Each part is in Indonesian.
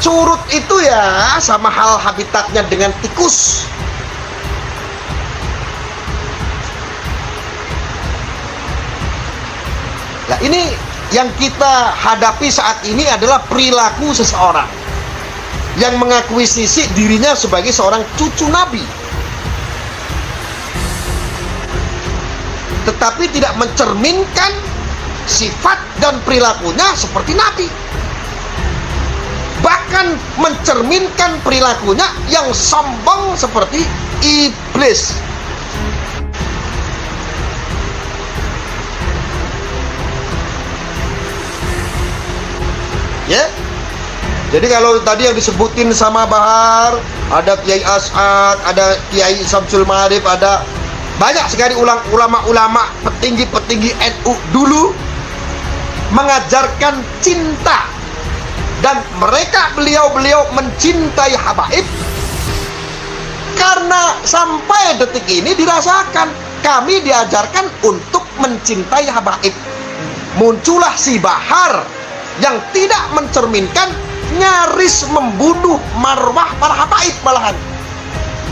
Curut itu ya sama hal habitatnya dengan tikus. Nah, ini yang kita hadapi saat ini adalah perilaku seseorang yang mengakuisisi dirinya sebagai seorang cucu Nabi, tetapi tidak mencerminkan sifat dan perilakunya seperti Nabi. Bahkan mencerminkan perilakunya yang sombong seperti iblis. Ya, jadi kalau tadi yang disebutin sama Bahar, ada Kiai As'ad, ada Kiai Samsul Ma'arif, ada banyak sekali ulama-ulama petinggi-petinggi NU dulu mengajarkan cinta, dan beliau mencintai habaib karena sampai detik ini dirasakan kami diajarkan untuk mencintai habaib. Muncullah si Bahar yang tidak mencerminkan, nyaris membunuh marwah para habaib, malahan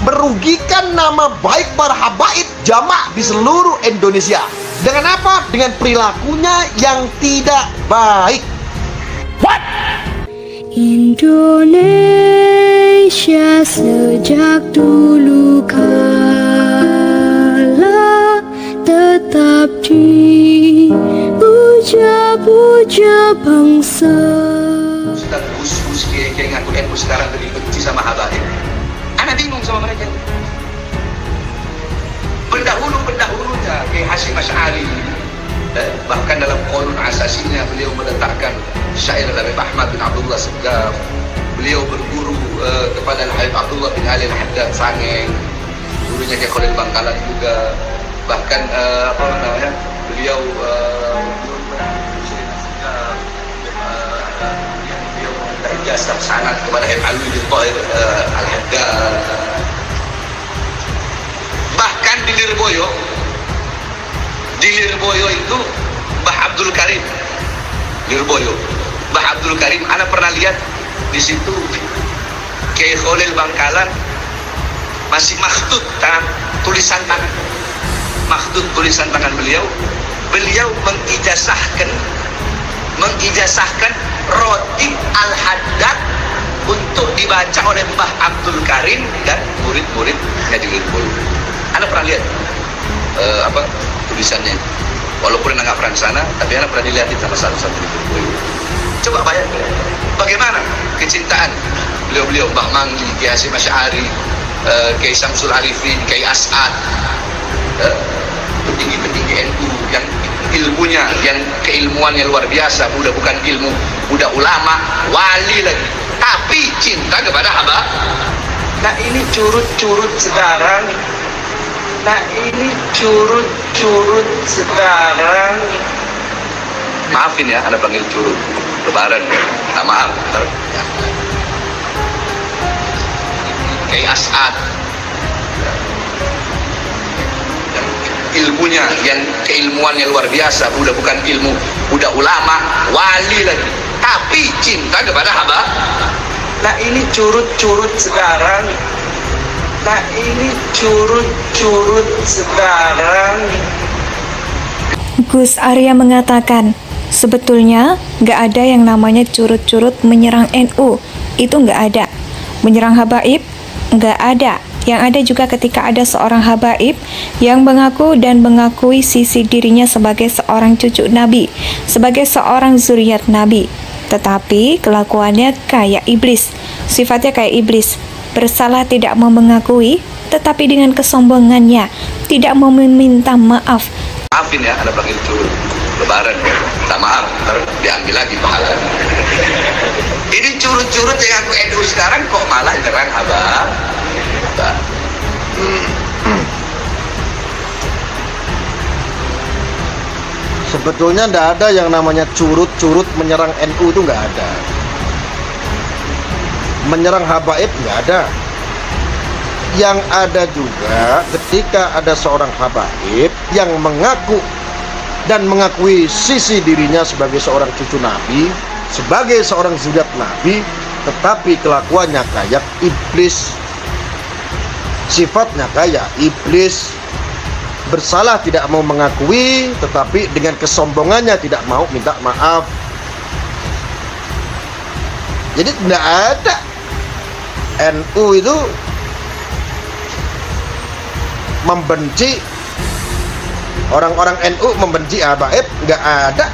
merugikan nama baik para habaib jamak di seluruh Indonesia. Dengan apa? Dengan perilakunya yang tidak baik. What? Indonesia sejak dulu kala tetap dipuja-puja bangsa. Ustaz Gus Kiai ngaku NU sekarang lebih benci sama habaib. Ana bingung sama mereka. Pendahulunya Kiai Hasyim Asy'ari, bahkan dalam Qanun Asasinya beliau meletakkan syair Habib Ahmad bin Abdullah Segaf. Beliau berguru kepada Habib Abdullah bin Ali Al-Haddad Sangeng, gurunya Kiai Khalil Bangkalan juga. Bahkan beliau ijazah sanad kepada Habib Alwi bin Thahir Al-Haddad. Bahkan di Lirboyo itu Mbah Abdul Karim, Mbah Abdul Karim, ana pernah lihat di situ Kiai Khalil Bangkalan masih makhtut tulisan tangan beliau mengijazahkan Rotib Al-Haddad untuk dibaca oleh Mbah Abdul Karim dan murid-muridnya di Lirboyo. Anda pernah lihat tulisannya? Walaupun Anda nggak pernah ke sana, tapi Anda pernah dilihatin sama satu-satu di Lirboyo. Coba bayangkan bagaimana kecintaan beliau-beliau, Mbah Mangli, Kiai Hasyim Asy'ari, Kiai Samsul Arifin, Kiai As'ad, petinggi-petinggi NU yang ilmunya, yang keilmuannya luar biasa. Bukan ilmu, udah ulama, wali lagi, tapi cinta kepada hamba. Nah ini curut-curut sekarang. Maafin ya, Anda panggil curut. Lebaran, minta maaf. Kayak As'ad, ilmunya, yang keilmuannya luar biasa. Bukan ilmu, udah ulama, wali lagi, tapi cinta kepada hamba. Nah ini curut-curut sekarang. Gus Arya mengatakan, sebetulnya nggak ada yang namanya curut-curut menyerang NU, itu nggak ada. Menyerang habaib, nggak ada. Yang ada juga ketika ada seorang habaib yang mengaku dan mengakui sisi dirinya sebagai seorang cucu Nabi, sebagai seorang zuriat Nabi, tetapi kelakuannya kayak iblis, sifatnya kayak iblis. Bersalah tidak mau mengakui, tetapi dengan kesombongannya tidak mau meminta maaf. Maafin ya, Anda panggil curut. Lebaran, minta maaf, ntar diambil lagi pahala. Ini curut-curut yang aku NU sekarang kok malah nyerang abang. Sebetulnya tidak ada yang namanya curut-curut menyerang NU, itu nggak ada. Menyerang habaib nggak ada. Yang ada juga ketika ada seorang habaib yang mengaku dan mengakui sisi dirinya sebagai seorang cucu Nabi, sebagai seorang zuriat Nabi, tetapi kelakuannya kayak iblis, sifatnya kayak iblis, bersalah tidak mau mengakui, tetapi dengan kesombongannya tidak mau minta maaf. Jadi tidak ada NU itu membenci, orang-orang NU membenci habaib, nggak ada.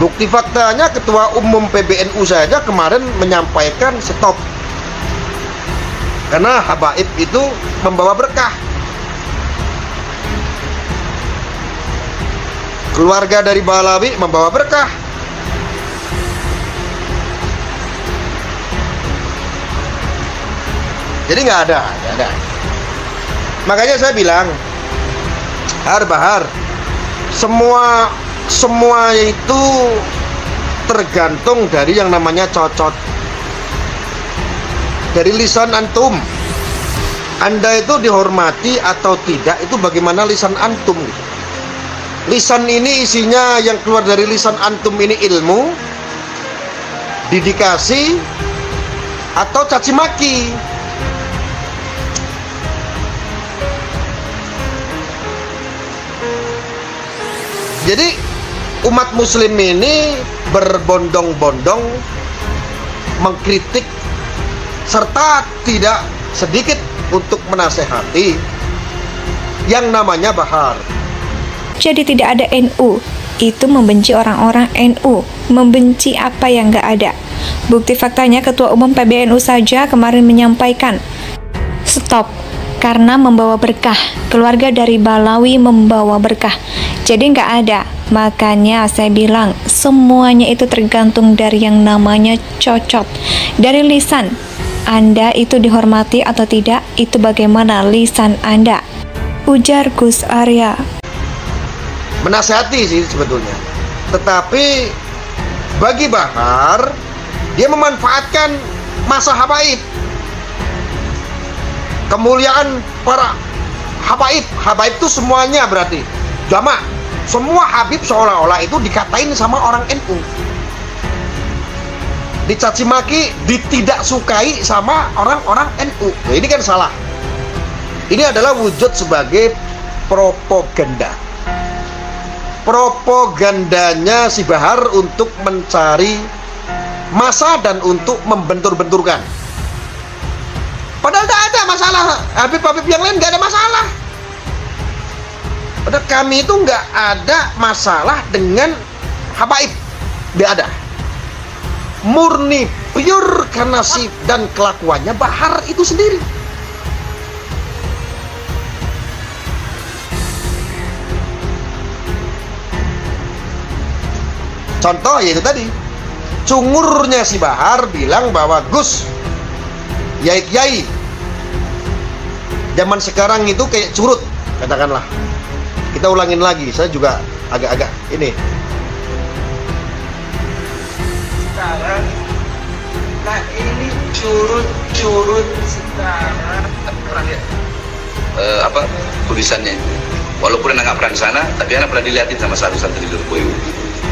Bukti faktanya Ketua Umum PBNU saja kemarin menyampaikan stop, karena habaib itu membawa berkah. Keluarga dari Balawi membawa berkah. Jadi nggak ada. Makanya saya bilang, Bahar, semua itu tergantung dari yang namanya cocot, dari lisan antum. Anda itu dihormati atau tidak itu bagaimana lisan antum gitu. Lisan ini isinya, yang keluar dari lisan antum ini ilmu, didikasi, atau caci maki. Jadi umat muslim ini berbondong-bondong mengkritik serta tidak sedikit untuk menasehati yang namanya Bahar. Jadi tidak ada NU itu membenci orang-orang NU, membenci apa yang nggak ada. Bukti faktanya Ketua Umum PBNU saja kemarin menyampaikan stop karena membawa berkah. Keluarga dari Balawi membawa berkah. Jadi nggak ada. Makanya saya bilang semuanya itu tergantung dari yang namanya cocot, dari lisan. Anda itu dihormati atau tidak, itu bagaimana lisan Anda. Ujar Gus Arya. Menasihati sih sebetulnya, tetapi bagi Bahar, dia memanfaatkan masa habaib, kemuliaan para habaib. Habaib itu semuanya berarti jamak. Semua habib seolah-olah itu dikatain sama orang NU, dicaci maki, ditidak sukai sama orang-orang NU. Nah, ini kan salah. Ini adalah wujud sebagai propaganda. Propagandanya si Bahar untuk mencari massa dan untuk membentur-benturkan. Padahal tidak ada masalah. Habib-habib yang lain nggak ada masalah. Padahal kami itu nggak ada masalah dengan habaib, nggak ada. Murni pure karena sifat dan kelakuannya Bahar itu sendiri. Contoh yaitu tadi, cungurnya si Bahar bilang bahwa Gus, yai-yai zaman sekarang itu kayak curut, katakanlah. Kita ulangin lagi, saya juga agak-agak ini. Sekarang, nah ini curut sekarang. Pernah lihat apa tulisannya? Walaupun anak pernah di sana, tapi anak pernah dilihatin sama satu santri di Lurboyo.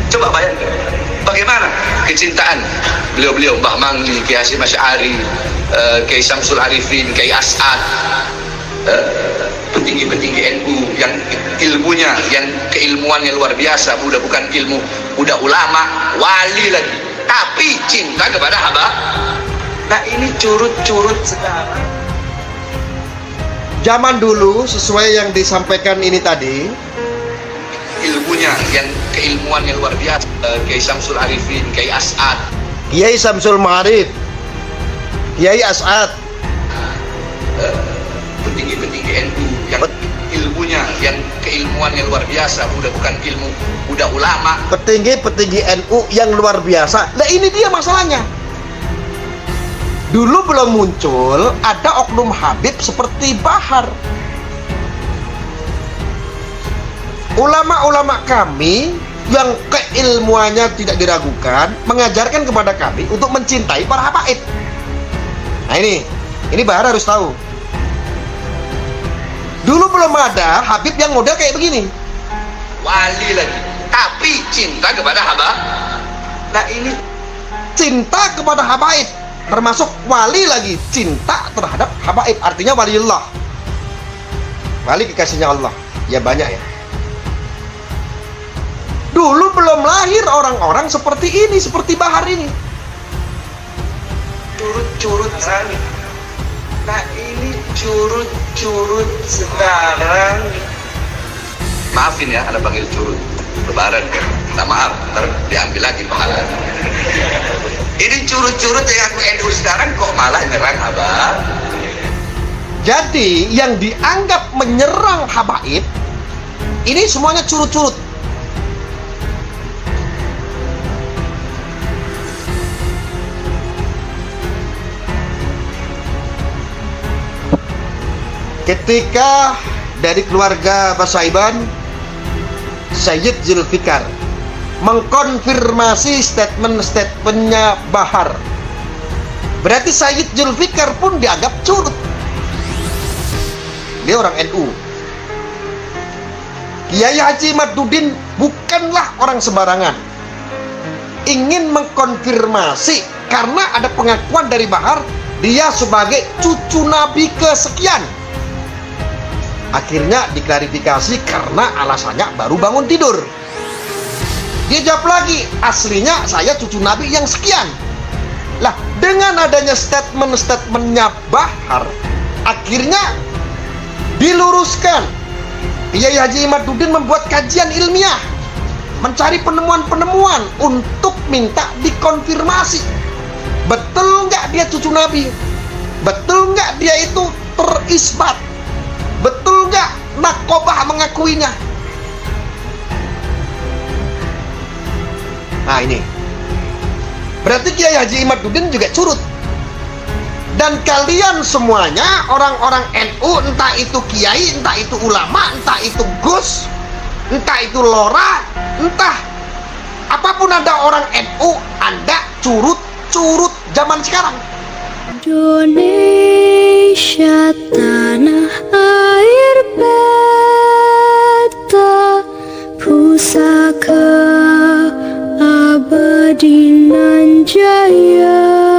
Coba bayangkan, bagaimana kecintaan beliau-beliau, Mbah Mangli, Kiai Hasyim Asy'ari, Kiai Syamsul Arifin, Kiai As'ad, petinggi-petinggi NU yang ilmunya, yang keilmuannya luar biasa, bukan ilmu, udah ulama, wali lagi, tapi cinta kepada hamba. Nah ini curut-curut sekarang. Zaman dulu sesuai yang disampaikan ini tadi, ilmunya, yang keilmuannya luar biasa, Kiai Syamsul Arifin, Kiai As'ad, Kiai Syamsul Ma'arif, Kiai As'ad, petinggi-petinggi NU yang ilmunya, yang keilmuannya luar biasa, bukan ilmu, udah ulama, petinggi-petinggi NU yang luar biasa. Nah ini dia masalahnya. Dulu belum muncul ada oknum habib seperti Bahar. Ulama-ulama kami yang keilmuannya tidak diragukan mengajarkan kepada kami untuk mencintai para habaib. Nah ini Bahar harus tahu. Dulu belum ada habib yang model kayak begini, wali lagi, tapi cinta kepada hamba. Nah ini cinta kepada habaib, termasuk wali lagi, cinta terhadap habaib, artinya waliullah, wali kekasihnya Allah. Ya banyak ya. Dulu belum lahir orang-orang seperti ini, seperti Bahar ini. Curut-curut sana. Nah ini curut-curut sekarang. Maafin ya, Anda panggil curut. Lebaran kan, minta maaf, ntar diambil lagi pahala. Ini curut-curut yang NU sekarang kok malah nyerang habaib. Jadi yang dianggap menyerang habaib ini semuanya curut-curut. Ketika dari keluarga Basaiban, Sayyid Zulfikar mengkonfirmasi statement-statementnya Bahar, berarti Sayyid Zulfikar pun dianggap curut. Dia orang NU. Kiai Haji Maduddin bukanlah orang sembarangan. Ingin mengkonfirmasi karena ada pengakuan dari Bahar dia sebagai cucu Nabi kesekian. Akhirnya diklarifikasi karena alasannya baru bangun tidur. Dia jawab lagi, aslinya saya cucu Nabi yang sekian. Lah, dengan adanya statement-statementnya Bahar, akhirnya diluruskan. Kiai Haji Maduddin membuat kajian ilmiah, mencari penemuan-penemuan untuk minta dikonfirmasi. Betul nggak dia cucu Nabi? Betul nggak dia itu terisbat? Betul nggak Nakobah mengakuinya? Nah ini, berarti Kiai Haji Maduddin juga curut. Dan kalian semuanya orang-orang NU, entah itu kiai, entah itu ulama, entah itu gus, entah itu lora, entah apapun ada orang NU, Anda curut-curut zaman sekarang. Indonesia tanah air beta, pusaka abadi nan jaya.